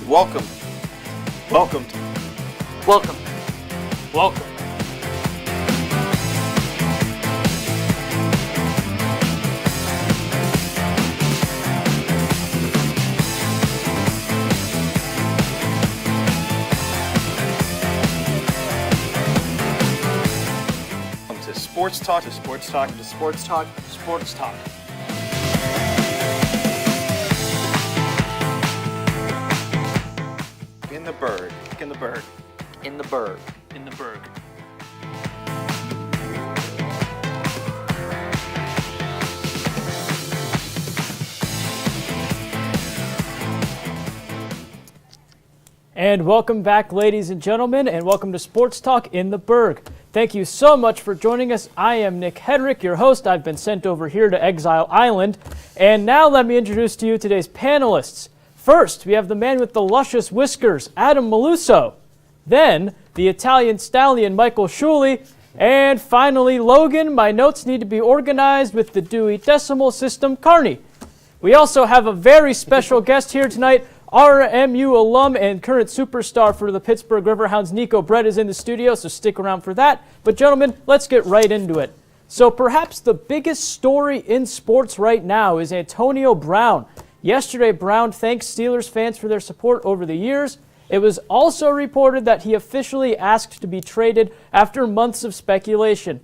Welcome. Welcome. Welcome. Welcome. Welcome to Sports Talk, to Sports Talk, to Sports Talk, Sports Talk. in the Burgh. In the Burgh. In the Burgh. In the Burgh. And welcome back, ladies and gentlemen, and welcome to Sports Talk in the Burgh. Thank you so much for joining us. I am Nick Hedrick, your host. I've been sent over here to Exile Island. And now let me introduce to you today's panelists. First, we have the man with the luscious whiskers, Adam Maluso. Then, the Italian stallion, Michael Shuley. And finally, Logan. My notes need to be organized with the Dewey Decimal System, Carney. We also have a very special guest here tonight. RMU alum and current superstar for the Pittsburgh Riverhounds, Nico Brett, is in the studio, so stick around for that. But gentlemen, let's get right into it. So perhaps the biggest story in sports right now is Antonio Brown. Yesterday, Brown thanked Steelers fans for their support over the years. It was also reported that he officially asked to be traded after months of speculation.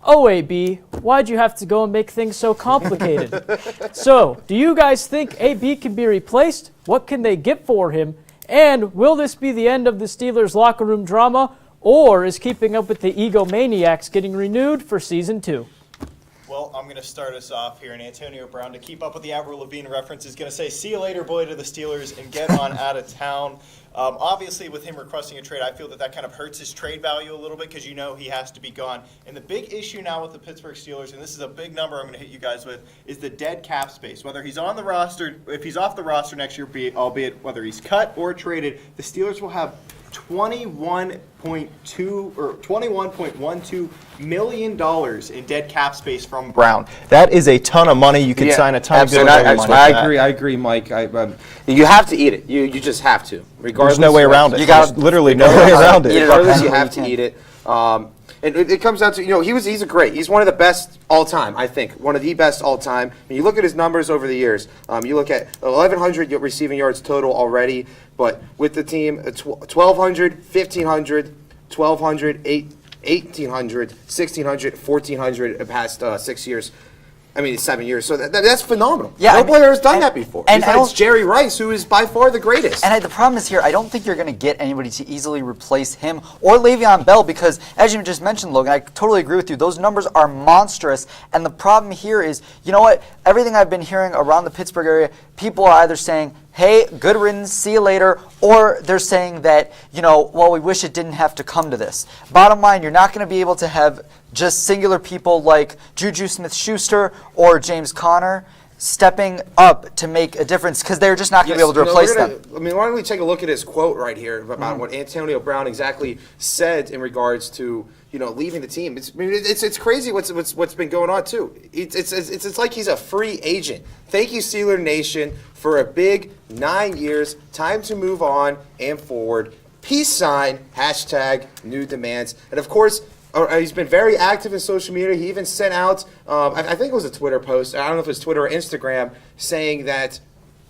Oh, AB, why'd you have to go and make things so complicated? So, do you guys think AB can be replaced? What can they get for him? And will this be the end of the Steelers locker room drama, or is Keeping Up with the Egomaniacs getting renewed for Season 2? Well, I'm going to start us off here, and Antonio Brown, to keep up with the Avril Lavigne reference, is going to say, see you later, boy, to the Steelers, and get on out of town. Obviously, with him requesting a trade, I feel that kind of hurts his trade value a little bit because you know he has to be gone. And the big issue now with the Pittsburgh Steelers, and this is a big number I'm going to hit you guys with, is the dead cap space. Whether he's on the roster, if he's off the roster next year, albeit whether he's cut or traded, the Steelers will have $21.12 million in dead cap space from Brown. That is a ton of money. You could sign a ton of good money. I agree, Mike. You have to eat it. You just have to. Regardless, there's no way around it. You got literally no way around it. Regardless, you have to eat it. And it comes down to, he's one of the best all time, I think. One of the best all time. When you look at his numbers over the years, you look at 1,100 receiving yards total already, but with the team, 1,200, 1,500, 1,200, 1,800, 1,600, 1,400 the past 6 years. 7 years. So that's phenomenal. Yeah, no player has done that before. And besides Jerry Rice, who is by far the greatest. And the problem is here, I don't think you're going to get anybody to easily replace him or Le'Veon Bell because, as you just mentioned, Logan, I totally agree with you. Those numbers are monstrous. And the problem here is, you know what? Everything I've been hearing around the Pittsburgh area, people are either saying, hey, good riddance, see you later, or they're saying that, well, we wish it didn't have to come to this. Bottom line, you're not going to be able to have just singular people like Juju Smith-Schuster or James Conner stepping up to make a difference because they're just not going to be able to replace them. Why don't we take a look at his quote right here about what Antonio Brown exactly said in regards to leaving the team. It's crazy what's been going on too. It's like he's a free agent. Thank you, Steeler Nation, for a big 9 years. Time to move on and forward. Peace sign. # new demands. And of course, he's been very active in social media. He even sent out, I think it was a Twitter post. I don't know if it was Twitter or Instagram, saying that,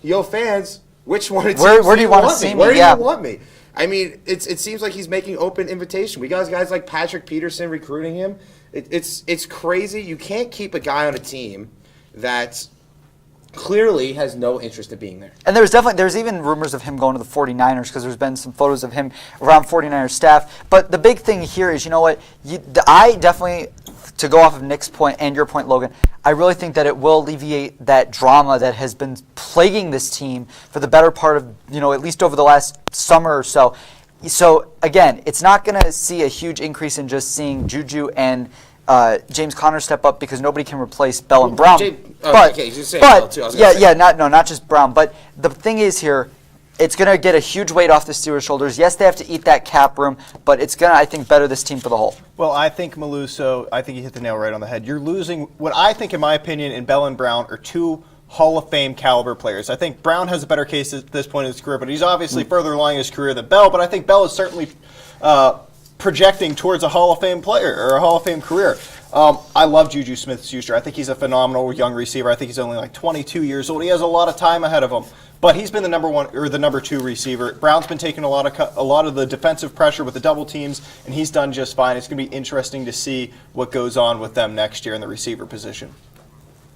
yo, fans, which one of the teams where do you want to see me? Where do you want me? It seems like he's making open invitation. We got guys like Patrick Peterson recruiting him. It's crazy. You can't keep a guy on a team that clearly has no interest in being there. And there's even rumors of him going to the 49ers because there's been some photos of him around 49ers staff. But the big thing here is, I definitely, to go off of Nick's point and your point, Logan, I really think that it will alleviate that drama that has been plaguing this team for the better part of, at least over the last summer or so. So, again, it's not going to see a huge increase in just seeing Juju and James Conner step up because nobody can replace Bell and Brown. Not just Brown. But the thing is here, it's going to get a huge weight off the Steelers' shoulders. Yes, they have to eat that cap room, but it's going to, I think, better this team for the whole. Well, I think Maluso, you hit the nail right on the head. You're losing what I think, in my opinion, in Bell and Brown are two Hall of Fame caliber players. I think Brown has a better case at this point in his career, but he's obviously further along in his career than Bell. But I think Bell is certainly projecting towards a Hall of Fame player or a Hall of Fame career. I love Juju Smith-Schuster. I think he's a phenomenal young receiver. I think he's only like 22 years old. He has a lot of time ahead of him. But he's been the number one or the number two receiver. Brown's been taking a lot of the defensive pressure with the double teams, and he's done just fine. It's going to be interesting to see what goes on with them next year in the receiver position.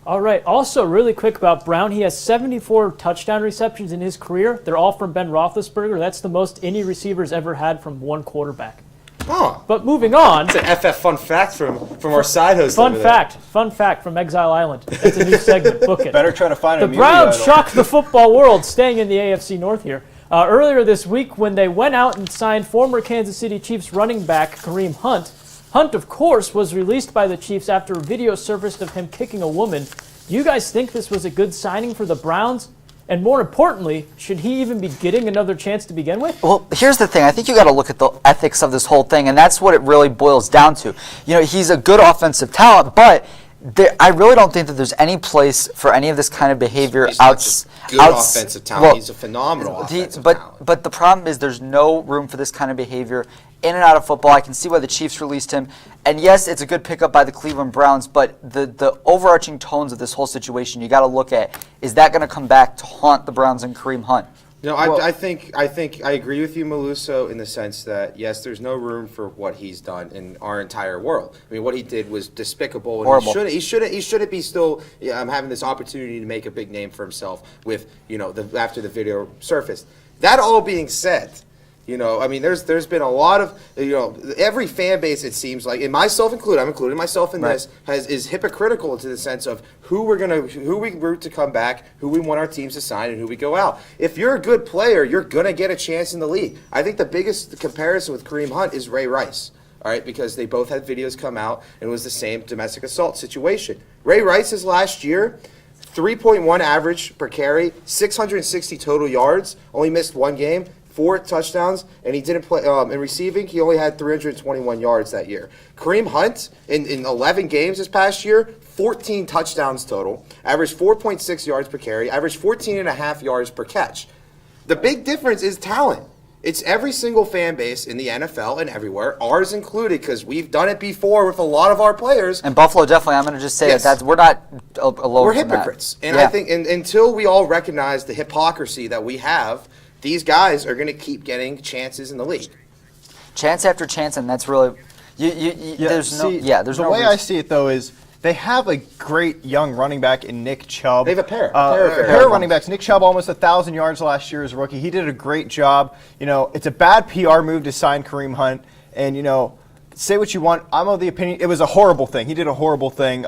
All right. Also, really quick about Brown, he has 74 touchdown receptions in his career. They're all from Ben Roethlisberger. That's the most any receiver's ever had from one quarterback. Oh. But moving on. It's an FF fun fact from our side host. Fun fact from Exile Island. That's a new segment. Book it. Better try to find the Browns shocked the football world, staying in the AFC North here. Earlier this week, when they went out and signed former Kansas City Chiefs running back Kareem Hunt, Hunt, of course, was released by the Chiefs after a video surfaced of him kicking a woman. Do you guys think this was a good signing for the Browns? And more importantly, should he even be getting another chance to begin with? Well, here's the thing. I think you got to look at the ethics of this whole thing, and that's what it really boils down to. You know, he's a good offensive talent, but I really don't think that there's any place for any of this kind of behavior. He's not just good offensive talent. Well, he's a phenomenal offensive talent. But the problem is there's no room for this kind of behavior in and out of football. I can see why the Chiefs released him. And yes, it's a good pickup by the Cleveland Browns, but the overarching tones of this whole situation, you got to look at, is that going to come back to haunt the Browns and Kareem Hunt? No, I think I agree with you, Maluso, in the sense that yes, there's no room for what he's done in our entire world. I mean, what he did was despicable, and horrible. He shouldn't be still having this opportunity to make a big name for himself with after the video surfaced. That all being said, I mean, there's been a lot of, every fan base, it seems like, and myself included, I'm including myself in this, is hypocritical to the sense of who we root to come back, who we want our teams to sign, and who we go out. If you're a good player, you're going to get a chance in the league. I think the biggest comparison with Kareem Hunt is Ray Rice, all right, because they both had videos come out, and it was the same domestic assault situation. Ray Rice's last year, 3.1 average per carry, 660 total yards, only missed one game, 4 touchdowns, and he didn't play in receiving. He only had 321 yards that year. Kareem Hunt, in 11 games this past year, 14 touchdowns total, averaged 4.6 yards per carry, averaged 14.5 yards per catch. The big difference is talent. It's every single fan base in the NFL and everywhere, ours included, because we've done it before with a lot of our players. And Buffalo, definitely, I'm going to just say that we're not alone. We're hypocrites. And I think until we all recognize the hypocrisy that we have, these guys are going to keep getting chances in the league. Chance after chance, and that's really there's no The way I see it, though, is they have a great young running back in Nick Chubb. They have a pair of running backs. Nick Chubb almost 1,000 yards last year as a rookie. He did a great job. It's a bad PR move to sign Kareem Hunt, and say what you want. I'm of the opinion it was a horrible thing. He did a horrible thing.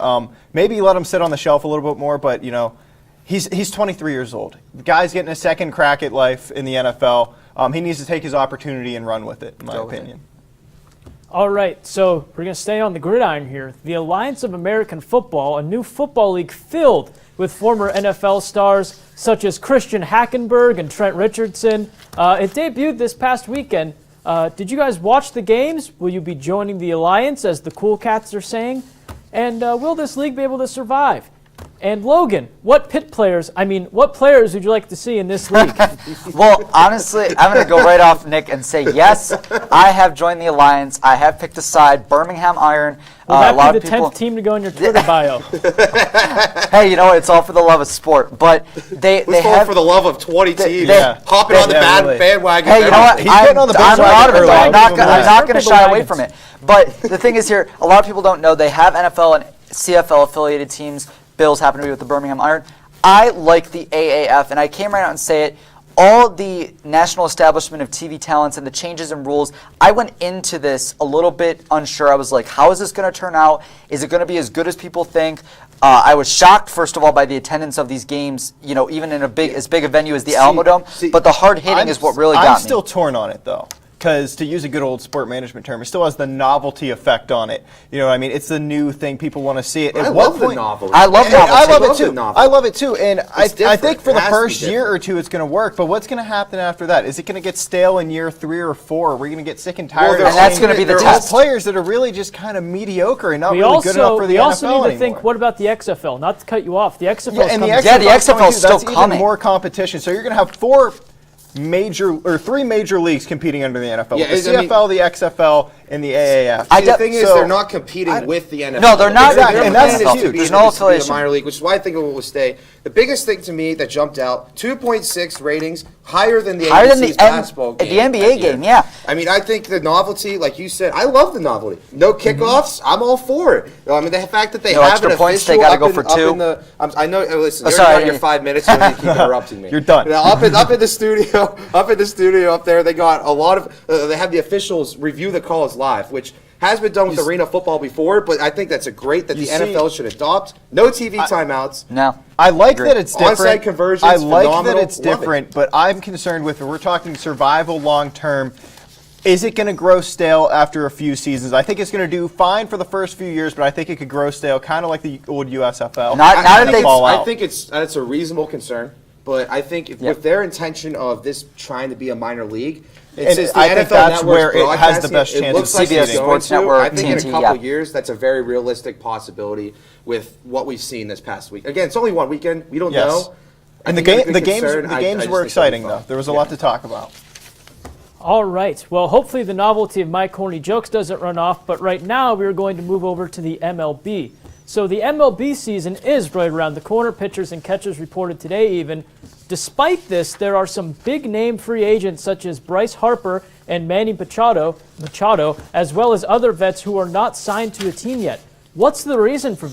Maybe let him sit on the shelf a little bit more, but He's 23 years old. The guy's getting a second crack at life in the NFL. He needs to take his opportunity and run with it, in my opinion. All right, so we're going to stay on the gridiron here. The Alliance of American Football, a new football league filled with former NFL stars such as Christian Hackenberg and Trent Richardson. It debuted this past weekend. Did you guys watch the games? Will you be joining the Alliance, as the cool cats are saying? And will this league be able to survive? And Logan, what players would you like to see in this league? Well, honestly, I'm going to go right off, Nick, and say yes, I have joined the Alliance. I have picked a side, Birmingham Iron. Will that be the 10th team to go in your Twitter bio? Hey, it's all for the love of sport. But they have for the love of 20 teams. Hopping on the bandwagon. Hey, you know what? He's getting on the bandwagon early. I'm not going to shy away from it. But the thing is here, a lot of people don't know they have NFL and CFL affiliated teams. Bills happen to be with the Birmingham Iron. I like the AAF, and I came right out and say it. All the national establishment of TV talents and the changes in rules, I went into this a little bit unsure. I was like, how is this going to turn out? Is it going to be as good as people think? I was shocked, first of all, by the attendance of these games, even in as big a venue as the Alamo Dome. But the hard hitting is what really got me. I'm still torn on it, though. because to use a good old sport management term, it still has the novelty effect on it. You know what I mean? It's the new thing. People want to see it. I love the novelty. I love novelty. I love it the too. novelty. I love it too. And I think for It the has to be first year different. or two, it's going to work. But what's going to happen after that? Is it going to get stale in year 3 or 4? Are we going to get sick and tired of and that's seeing going to be the these test. players that are really just kind of mediocre and not We really good enough also for the we also NFL need to anymore? think. What about the XFL? Not to cut you off. The XFL. Yeah, and the XFL 's coming too. still That's coming. even more competition. So you're going to have 3 major leagues competing under the NFL. Yeah, the I mean- CFL, the XFL, and the AAF. The thing is, So- they're not competing with the NFL. No, they're not. Exactly, Their and that's plan is to huge. be There's in no a affiliation. minor league, which is why I think it will stay. The biggest thing to me that jumped out: 2.6 ratings, higher than the Higher than NBC's the N- basketball the game. NBA that year. game, yeah. I mean, I think the novelty, like you said, I love the novelty. No kickoffs, I'm all for it. I mean, the fact that they No have extra an points, they official gotta up go in- for up 2. in the- I know. Listen, Oh, you're sorry, on your 5 minutes, so you keep interrupting me. You're done. Now, up in the studio, up there, they got a lot of. They have the officials review the calls live, which has been done with arena football before, but I think that's great that the NFL should adopt. No TV timeouts. No. I like Agree. that it's different. Onside conversions, I like that phenomenal. it's Love it. different, but I'm concerned with, we're talking survival long term. Is it going to grow stale after a few seasons? I think it's going to do fine for the first few years, but I think it could grow stale, kind of like the old USFL. Not I if think they. I think it's a reasonable concern, but I think with their intention of this trying to be a minor league, And since I think that's Network's where it has the broadcasting best it chance looks of like CBS it's going Sports to. Network, I think in a TNT, couple yeah. years, that's a very realistic possibility with what we've seen this past week. Again, it's only one weekend. We don't Yes. know. I And the think it's a good games concern. I were just think exciting, it'll be though. fun. There was a lot to talk about. All right. Well, hopefully the novelty of my corny jokes doesn't run off, but right now we're going to move over to the MLB. So the MLB season is right around the corner. Pitchers and catchers reported today even. Despite this, there are some big-name free agents such as Bryce Harper and Manny Machado, as well as other vets who are not signed to a team yet. What's the reason for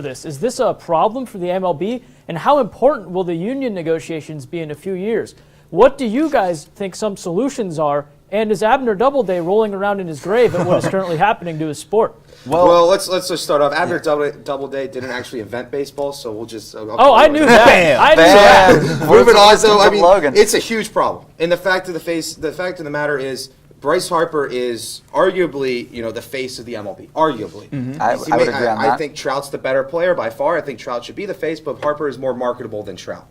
this? Is this a problem for the MLB? And how important will the union negotiations be in a few years? What do you guys think some solutions are? And is Abner Doubleday rolling around in his grave at what is currently happening to his sport? Well, let's just start off. Abner Doubleday didn't actually invent baseball, so we'll just. I knew that. Bam. I knew that. Bam. Moving on, Words though, I from mean, Logan. it's a huge problem. And the fact of the matter is, Bryce Harper is arguably, the face of the MLB. Arguably, I would agree on I that. think Trout's the better player by far. I think Trout should be the face, but Harper is more marketable than Trout,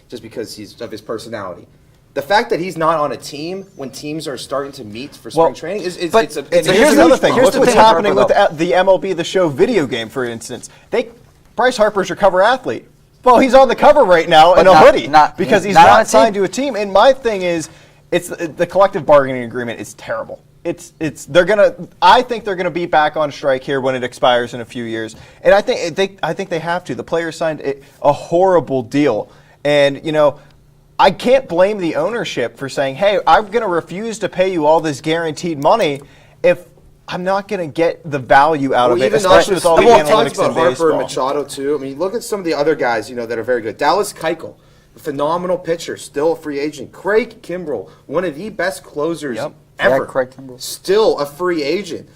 just because of his personality. The fact that he's not on a team when teams are starting to meet for spring training is but- it's a but it's a Here's here's another the- thing. here's Look the what's thing with happening with Harper, the MLB The Show video game, for instance. Bryce Harper's your cover athlete. Well, he's on the cover right now in a hoodie because he's not on a not signed team. to a team. And my thing is, it's the collective bargaining agreement is terrible. I think they're gonna be back on strike here when it expires in a few years. And I think they have to. The players signed a horrible deal, and I can't blame the ownership for saying, hey, I'm going to refuse to pay you all this guaranteed money if I'm not going to get the value out of it, especially with all the talks analytics about in Harper baseball. and Machado too. I mean, look at some of the other guys, that are very good. Dallas Keuchel, a phenomenal pitcher, still a free agent. Craig Kimbrell, one of the best closers Yep. ever. Yeah, Craig Kimbrell. Still a free agent.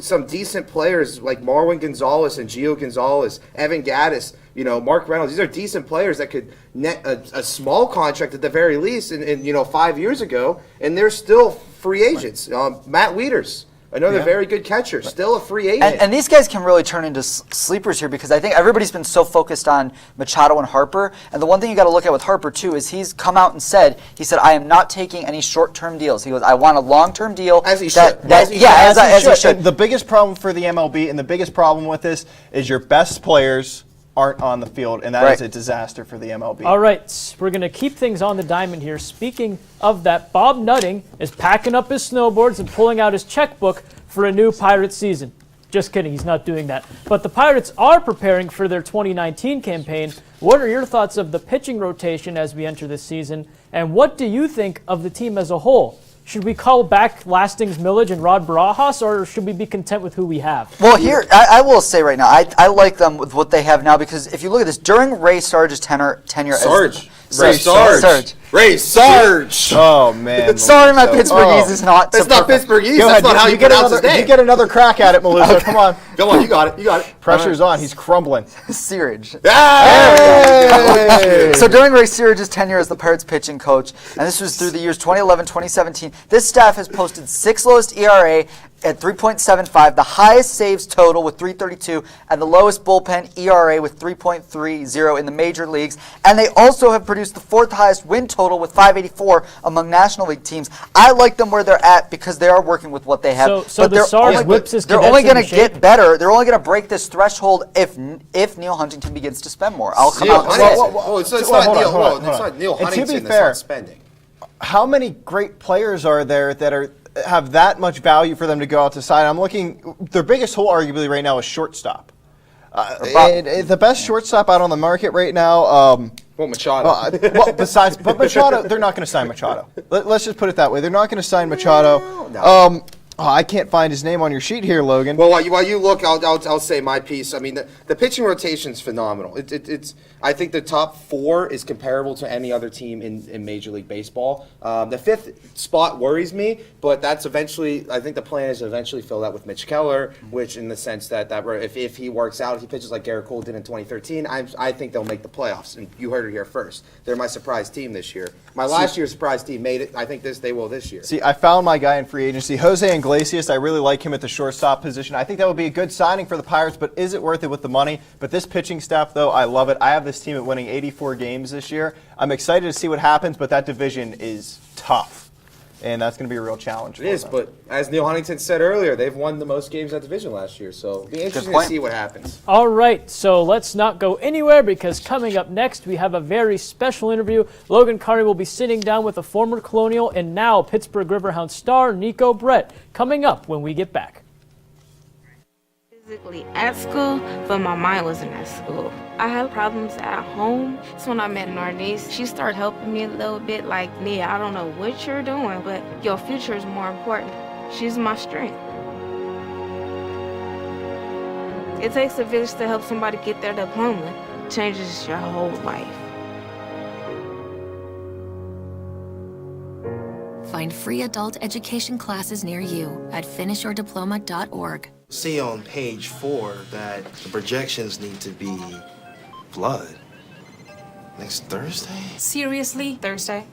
Some decent players like Marwin Gonzalez and Gio Gonzalez, Evan Gaddis, Mark Reynolds. These are decent players that could net a small contract at the very least in 5 years ago, and they're still free agents. Matt Wieters, another very good catcher, still a free agent. And these guys can really turn into sleepers here because I think everybody's been so focused on Machado and Harper. And the one thing you got to look at with Harper, too, is he's come out and said, I am not taking any short-term deals. He goes, I want a long-term deal. As he should. As he should. And the biggest problem for the MLB and the biggest problem with this is your best players aren't on the field, and that is a disaster for the MLB. All right, we're going to keep things on the diamond here. Speaking of that, Bob Nutting is packing up his snowboards and pulling out his checkbook for a new Pirates season. Just kidding, he's not doing that. But the Pirates are preparing for their 2019 campaign. What are your thoughts of the pitching rotation as we enter this season, and what do you think of the team as a whole? Should we call back Lastings, Millage, and Rod Barajas, or should we be content with who we have? Well, here, I will say right now, I like them with what they have now because if you look at this, during Ray Sarge's tenure Sarge. Sarge. Ray Sarge. Oh man. Sorry, my Melissa. Pittsburghese is not. That's so not perfect. Pittsburghese. Go That's ahead. not how you get pronounce another, his name. You get another crack at it, Melissa. Come on. Come on, you got it. You got it. Pressure's on. He's crumbling. Searage. Hey! So during Ray Searage's tenure as the Pirates pitching coach, and this was through the years 2011-2017, this staff has posted 6th lowest ERA at 3.75, the highest saves total with 332, and the lowest bullpen ERA with 3.30 in the major leagues. And they also have produced the 4th highest win total with 584 among National League teams. I like them where they're at because they are working with what they have. So the Sarge whips his they're cadets only going into to get shape? better. They're only going to break this threshold if Neil Huntington begins to spend more. I'll come Neil out and say it. Huntington. It's Hold not on, Neil. hold on, It's hold on. not Neil And to be Huntington that's fair, not spending. How many great players are there that have that much value for them to go out to sign? I'm looking. Their biggest hole, arguably, right now is shortstop. The best shortstop out on the market right now. Well, Machado. But Machado, they're not going to sign Machado. Let's just put it that way. They're not going to sign Machado. No. I can't find his name on your sheet here, Logan. Well, while you look, I'll say my piece. I mean, the pitching rotation is phenomenal. It's I think the top 4 is comparable to any other team in Major League Baseball. The 5th spot worries me, but that's eventually. I think the plan is to eventually fill that with Mitch Keller, which in the sense that if he works out, if he pitches like Garrett Cole did in 2013, I think they'll make the playoffs. And you heard it here first. They're my surprise team this year. My last year's surprise team made it. I think they will this year. See, I found my guy in free agency, Jose Iglesias. I really like him at the shortstop position. I think that would be a good signing for the Pirates, but is it worth it with the money? But this pitching staff, though, I love it. I have this team at winning 84 games this year. I'm excited to see what happens, but that division is tough, and that's going to be a real challenge. It is, but as Neil Huntington said earlier, they've won the most games at division last year, so it'll be interesting to see what happens. All right, so let's not go anywhere because coming up next, we have a very special interview. Logan Carney will be sitting down with a former Colonial and now Pittsburgh Riverhound star, Nico Brett, coming up when we get back. Physically at school, but my mind wasn't at school. I had problems at home. That's when I met Narnese. She started helping me a little bit, like, Nia, I don't know what you're doing, but your future is more important. She's my strength. It takes a village to help somebody get their diploma. It changes your whole life. Find free adult education classes near you at finishyourdiploma.org. See on page 4 that the projections need to be blood. Next Thursday? Seriously? Thursday?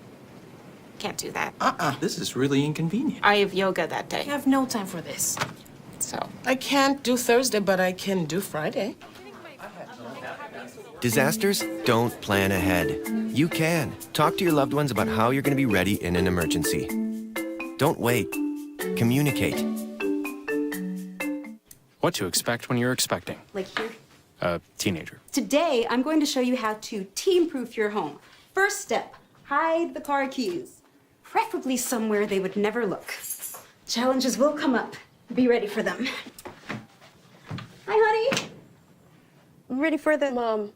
Can't do that. This is really inconvenient. I have yoga that day. I have no time for this. So, I can't do Thursday, but I can do Friday. Disasters don't plan ahead. You can. Talk to your loved ones about how you're going to be ready in an emergency. Don't wait. Communicate. What to expect when you're expecting Like here. a teenager. Today, I'm going to show you how to team-proof your home. First step, hide the car keys. Preferably somewhere they would never look. Challenges will come up. Be ready for them. Hi, honey. I'm ready for the... Mom,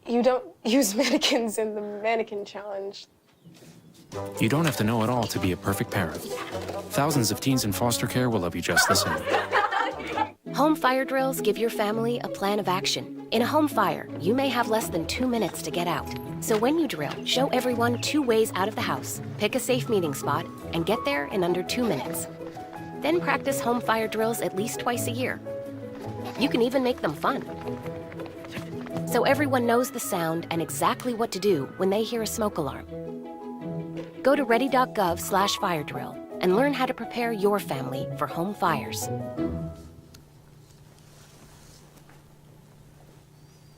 you don't use mannequins in the mannequin challenge. You don't have to know it all to be a perfect parent. Thousands of teens in foster care will love you just the same. Home fire drills give your family a plan of action. In a home fire, you may have less than 2 minutes to get out. So when you drill, show everyone 2 ways out of the house, pick a safe meeting spot, and get there in under 2 minutes. Then practice home fire drills at least twice a year. You can even make them fun. So everyone knows the sound and exactly what to do when they hear a smoke alarm. Go to ready.gov/fire drill and learn how to prepare your family for home fires.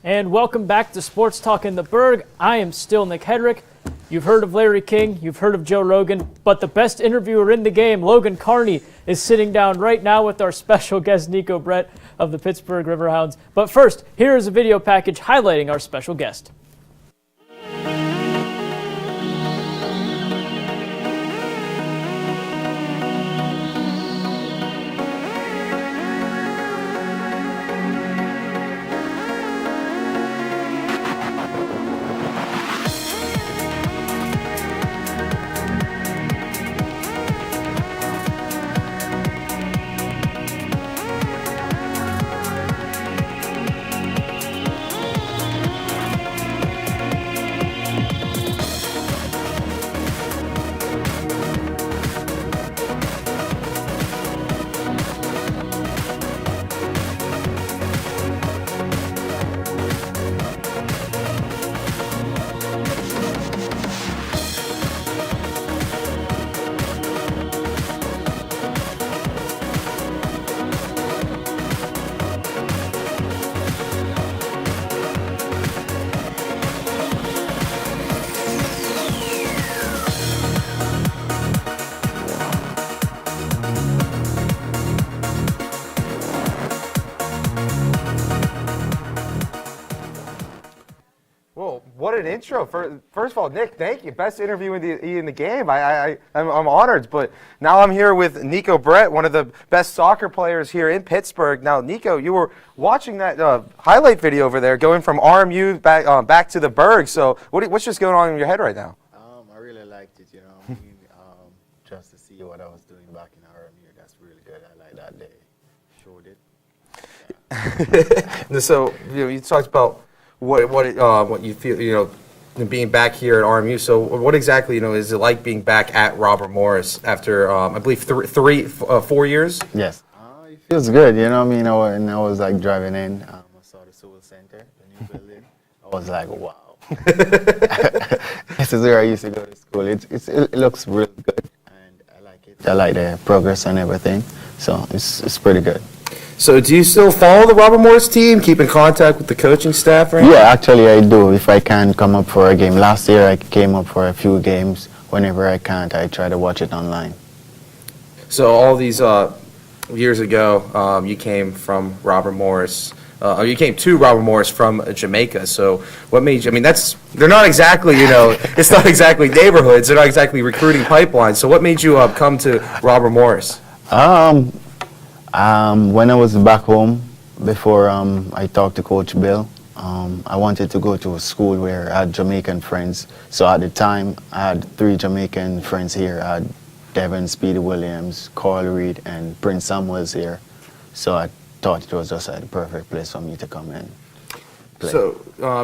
And welcome back to Sports Talk in the Burgh. I am still Nick Hedrick. You've heard of Larry King, you've heard of Joe Rogan, but the best interviewer in the game, Logan Carney, is sitting down right now with our special guest, Nico Brett of the Pittsburgh Riverhounds. But first, here is a video package highlighting our special guest. an intro. First of all, Nick, thank you. Best interview in the game. I'm honored. But now I'm here with Nico Brett, one of the best soccer players here in Pittsburgh. Now, Nico, you were watching that highlight video over there, going from RMU back to the Burgh. So what's just going on in your head right now? I really liked it, just to see what I was doing back in RMU. That's really good. I like that they showed it. Yeah. So you talked about what you feel, being back here at RMU. So what exactly, is it like being back at Robert Morris after, I believe, 4 years? Yes. It feels good, when I was like driving in, I saw the Civil Center, the new building. I was like, wow. This is where I used to go to school. It looks really good, and I like it. I like the progress and everything, so it's pretty good. So do you still follow the Robert Morris team, keep in contact with the coaching staff? Right? Yeah, actually I do. If I can come up for a game. Last year I came up for a few games. Whenever I can't, I try to watch it online. So all these years ago, you came from Robert Morris. You came to Robert Morris from Jamaica. So what made you? I mean, they're not exactly, it's not exactly neighborhoods. They're not exactly recruiting pipelines. So what made you come to Robert Morris? When I was back home, before I talked to Coach Bill, I wanted to go to a school where I had Jamaican friends. So at the time, I had 3 Jamaican friends here. I had Devin Speedy Williams, Carl Reed, and Prince Samuels here. So I thought it was just the perfect place for me to come in. Play. So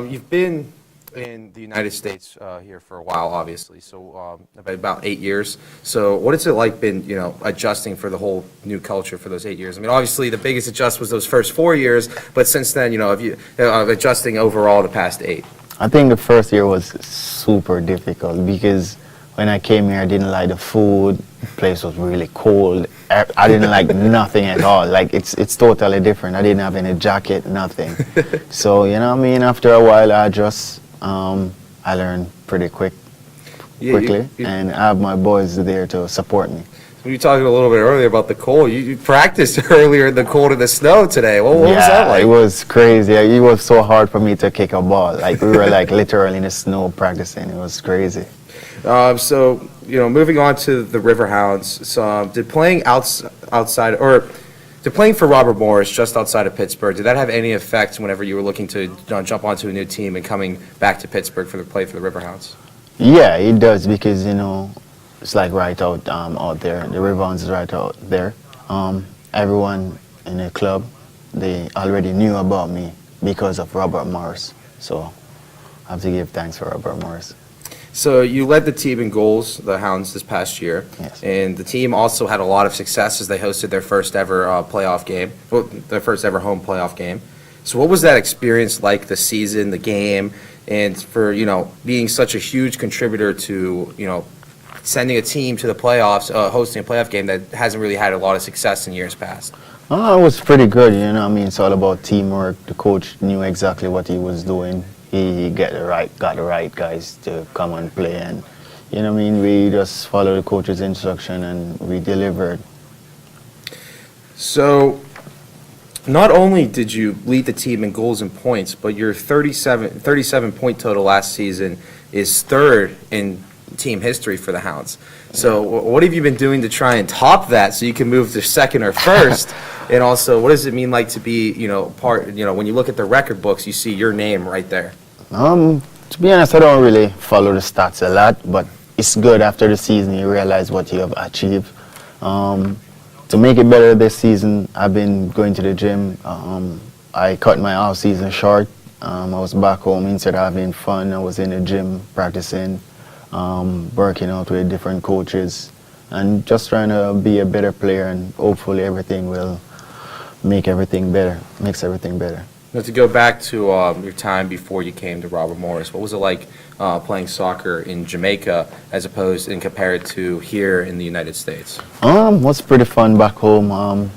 you've been in the United States here for a while, obviously. So about 8 years. So what has it like been, adjusting for the whole new culture for those 8 years? I mean, obviously the biggest adjust was those first 4 years, but since then, have you adjusting overall the past 8? I think the first year was super difficult because when I came here, I didn't like the food. The place was really cold. I didn't like nothing at all. Like it's totally different. I didn't have any jacket, nothing. So after a while, I just I learned pretty quickly, and I have my boys there to support me. You were talking a little bit earlier about the cold. You practiced earlier in the cold and the snow today. What was that like? It was crazy. It was so hard for me to kick a ball. Like we were like literally in the snow practicing. It was crazy. So moving on to the Riverhounds. So did playing outside or did playing for Robert Morris just outside of Pittsburgh, did that have any effect whenever you were looking to jump onto a new team and coming back to Pittsburgh for the play for the Riverhounds? Yeah, it does because it's like right out there. The Riverhounds is right out there. Everyone in the club, they already knew about me because of Robert Morris. So I have to give thanks for Robert Morris. So you led the team in goals, the Hounds, this past year. Yes. And the team also had a lot of success as they hosted their first ever playoff game, their first ever home playoff game. So what was that experience like, the season, the game, and for, being such a huge contributor to, sending a team to the playoffs, hosting a playoff game that hasn't really had a lot of success in years past? Oh, it was pretty good, it's all about teamwork. The coach knew exactly what he was doing. He got the right guys to come and play, and we just followed the coach's instruction and we delivered. So not only did you lead the team in goals and points, but your 37 point total last season is 3rd in team history for the Hounds. So what have you been doing to try and top that so you can move to 2nd or 1st? And also, what does it mean like to be, when you look at the record books, you see your name right there? To be honest, I don't really follow the stats a lot, but it's good after the season you realize what you have achieved. To make it better this season, I've been going to the gym. I cut my off season short. I was back home instead of having fun. I was in the gym practicing, working out with different coaches, and just trying to be a better player, and hopefully everything will makes everything better. Now, to go back to your time before you came to Robert Morris, what was it like playing soccer in Jamaica as opposed and compared to here in the United States? Was pretty fun back home.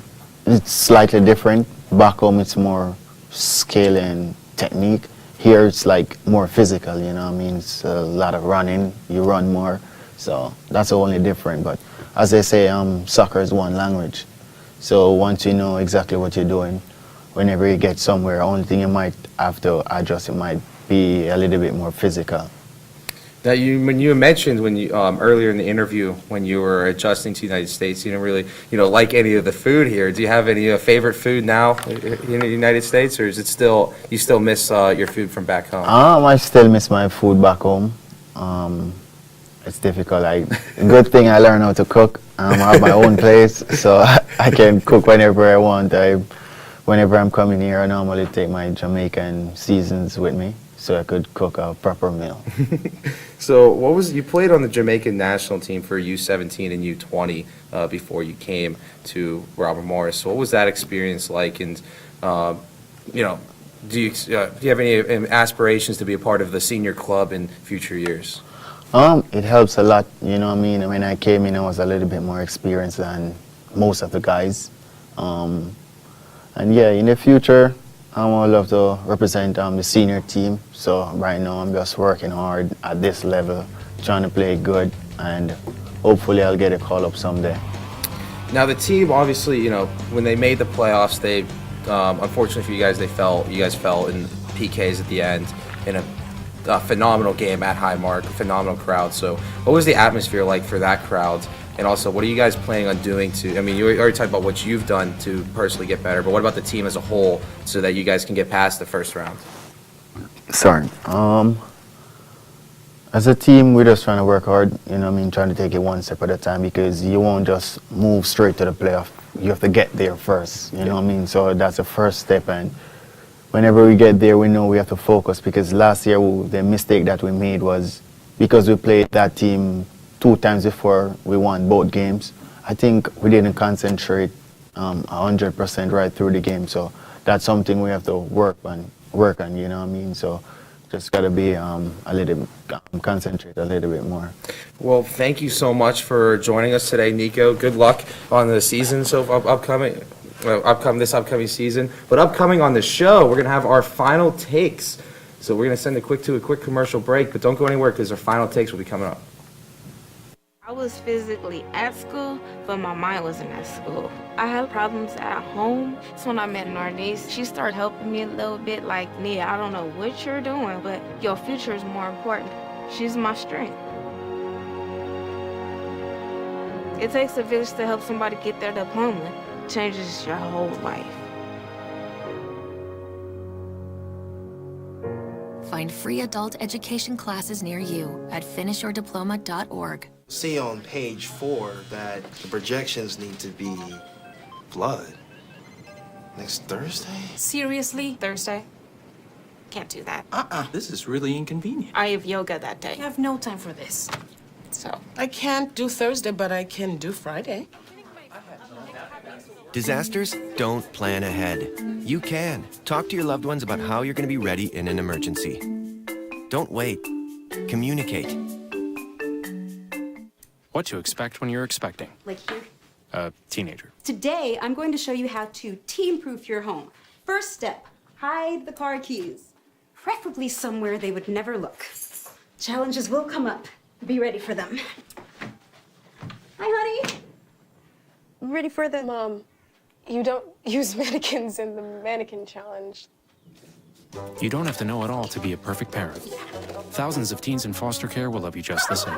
It's slightly different. Back home it's more skill and technique. Here it's like more physical, it's a lot of running. You run more, so that's the only difference. But as they say, soccer is one language. So once you know exactly what you're doing, whenever you get somewhere, only thing you might have to adjust, you might be a little bit more physical. Now, when you mentioned earlier in the interview when you were adjusting to the United States, you didn't really like any of the food here. Do you have any favorite food now in the United States, or is it still you still miss your food from back home? I still miss my food back home. It's difficult. Good thing I learned how to cook. I have my own place, so I can cook whenever I want. Whenever I'm coming here, I normally take my Jamaican seasons with me, so I could cook a proper meal. So you played on the Jamaican national team for U17 and U20 before you came to Robert Morris. So what was that experience like? And do you have any aspirations to be a part of the senior club in future years? It helps a lot. You know what I mean? When I came in, I was a little bit more experienced than most of the guys. And yeah, in the future, I would love to represent the senior team. So right now I'm just working hard at this level, trying to play good, and hopefully I'll get a call up someday. Now the team, obviously, when they made the playoffs, they unfortunately for you guys fell in PKs at the end in a phenomenal game at Highmark, a phenomenal crowd. So what was the atmosphere like for that crowd? And also, what are you guys planning on doing you already talked about what you've done to personally get better, but what about the team as a whole so that you guys can get past the first round? Sorry. As a team, we're just trying to work hard, trying to take it one step at a time, because you won't just move straight to the playoff. You have to get there first, you know what I mean? So that's the first step, and whenever we get there, we know we have to focus, because last year the mistake that we made was because we played that team 2 times before we won both games. I think we didn't concentrate 100% right through the game, so that's something we have to work on, you know what I mean? So just got to be concentrate a little bit more. Well, thank you so much for joining us today, Nico. Good luck on the season upcoming season. But upcoming on the show, we're going to have our final takes. So we're going to send a quick commercial break, but don't go anywhere because our final takes will be coming up. I was physically at school, but my mind wasn't at school. I had problems at home. That's when I met Nornice. She started helping me a little bit, like, Nia, I don't know what you're doing, but your future is more important. She's my strength. It takes a village to help somebody get their diploma. It changes your whole life. Find free adult education classes near you at finishyourdiploma.org. See on page 4 that the projections need to be blood. Next Thursday? Seriously? Thursday? Can't do that. This is really inconvenient. I have yoga that day. I have no time for this. So, I can't do Thursday, but I can do Friday. Disasters don't plan ahead. You can. Talk to your loved ones about how you're going to be ready in an emergency. Don't wait. Communicate. What to expect when you're expecting Like here. a teenager. Today, I'm going to show you how to team-proof your home. First step, hide the car keys. Preferably somewhere they would never look. Challenges will come up. Be ready for them. Hi, honey. Ready for the... Mom, you don't use mannequins in the mannequin challenge. You don't have to know it all to be a perfect parent. Thousands of teens in foster care will love you just the same.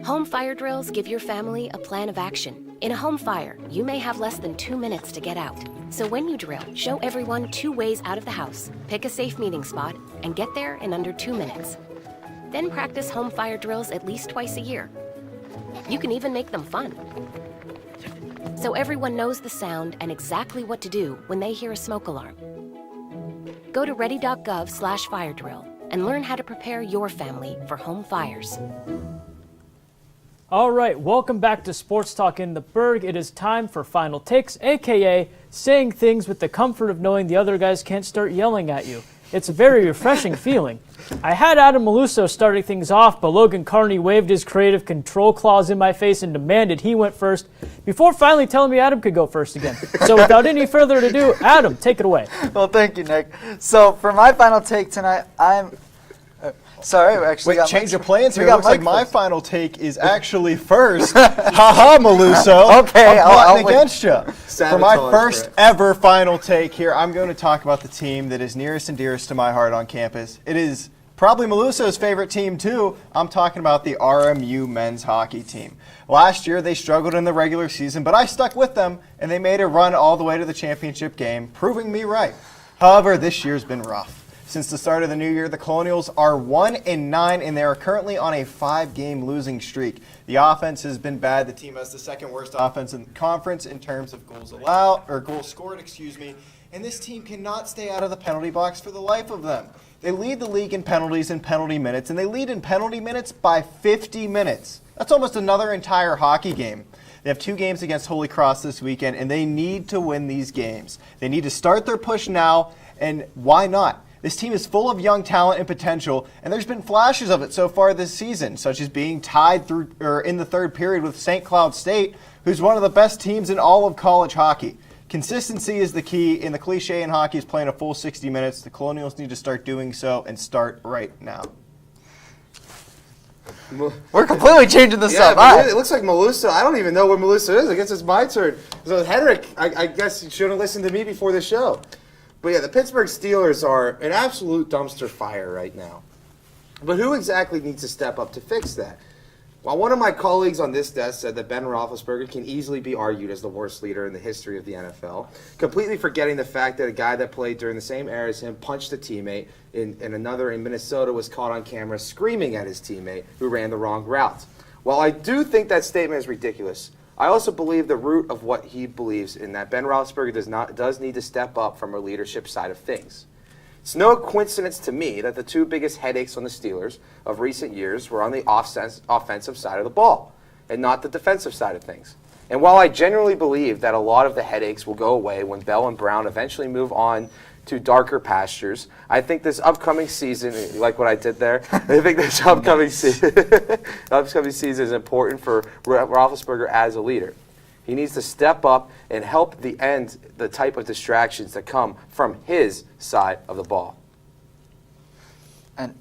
Home fire drills give your family a plan of action. In a home fire, you may have less than 2 minutes to get out. So when you drill, show everyone 2 ways out of the house, pick a safe meeting spot, and get there in under 2 minutes. Then practice home fire drills at least twice a year. You can even make them fun. So everyone knows the sound and exactly what to do when they hear a smoke alarm. Go to ready.gov/fire drill and learn how to prepare your family for home fires. All right, welcome back to Sports Talk in the Burgh. It is time for Final Takes, a.k.a. saying things with the comfort of knowing the other guys can't start yelling at you. It's a very refreshing feeling. I had Adam Maluso starting things off, but Logan Carney waved his creative control clause in my face and demanded he went first before finally telling me Adam could go first again. So without any further ado, Adam, take it away. Well, thank you, Nick. So for my final take tonight, Sorry, we actually Wait, got change Mike- of plans we here. got Looks like Mike my first. final take is actually first. Haha, Maluso. Okay, I'm I'll plotting wait. against you. For my Sabotage, first Chris. ever final take here, I'm going to talk about the team that is nearest and dearest to my heart on campus. It is probably Maluso's favorite team, too. I'm talking about the RMU men's hockey team. Last year, they struggled in the regular season, but I stuck with them, and they made a run all the way to the championship game, proving me right. However, this year's been rough. Since the start of the new year, the Colonials are 1-9, and they are currently on a 5-game losing streak. The offense has been bad. The team has the second worst offense in the conference in terms of goals scored, and this team cannot stay out of the penalty box for the life of them. They lead the league in penalties and penalty minutes, and they lead in penalty minutes by 50 minutes. That's almost another entire hockey game. They have 2 games against Holy Cross this weekend, and they need to win these games. They need to start their push now, and why not? This team is full of young talent and potential, and there's been flashes of it so far this season, such as being tied in the third period with St. Cloud State, who's one of the best teams in all of college hockey. Consistency is the key, and the cliche in hockey is playing a full 60 minutes. The Colonials need to start doing so and start right now. We're completely changing this up. But it looks like Maluso. I don't even know where Maluso is. I guess it's my turn. So Henrik, I guess you should have listened to me before the show. But yeah, the Pittsburgh Steelers are an absolute dumpster fire right now. But who exactly needs to step up to fix that? While one of my colleagues on this desk said that Ben Roethlisberger can easily be argued as the worst leader in the history of the NFL, completely forgetting the fact that a guy that played during the same era as him punched a teammate, and another in Minnesota was caught on camera screaming at his teammate who ran the wrong route. While I do think that statement is ridiculous, I also believe the root of what he believes in that Ben Roethlisberger does need to step up from a leadership side of things. It's no coincidence to me that the 2 biggest headaches on the Steelers of recent years were on the offensive side of the ball and not the defensive side of things. And while I genuinely believe that a lot of the headaches will go away when Bell and Brown eventually move on to darker pastures, I think this upcoming season, you like what I did there? I think this upcoming season is important for Roethlisberger as a leader. He needs to step up and help end the type of distractions that come from his side of the ball. And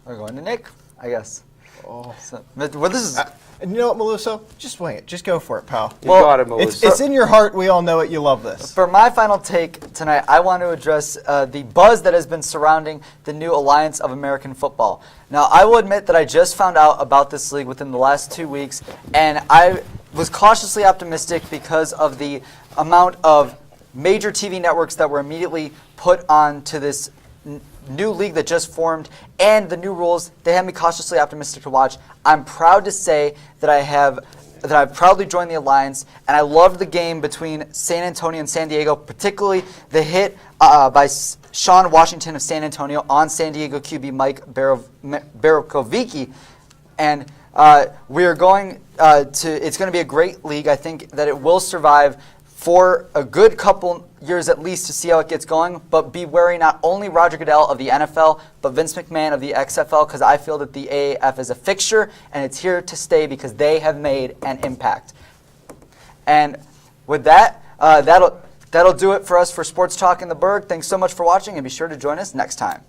we're going to Nick, I guess. Oh. So, well, this is... And you know what, Maluso? Just wing it. Just go for it, pal. You got it, Maluso. It's in your heart. We all know it. You love this. For my final take tonight, I want to address the buzz that has been surrounding the new Alliance of American Football. Now, I will admit that I just found out about this league within the last 2 weeks, and I was cautiously optimistic because of the amount of major TV networks that were immediately put onto this new league that just formed and the new rules. They had me cautiously optimistic to watch. I'm proud to say that I've proudly joined the Alliance, and I loved the game between San Antonio and San Diego, particularly the hit by Sean Washington of San Antonio on San Diego QB Mike Barakovicki. And we are going it's going to be a great league. I think that it will survive for a good couple years at least to see how it gets going, but be wary not only Roger Goodell of the NFL, but Vince McMahon of the XFL, because I feel that the AAF is a fixture, and it's here to stay because they have made an impact. And with that, that'll do it for us for Sports Talk in the Burgh. Thanks so much for watching, and be sure to join us next time.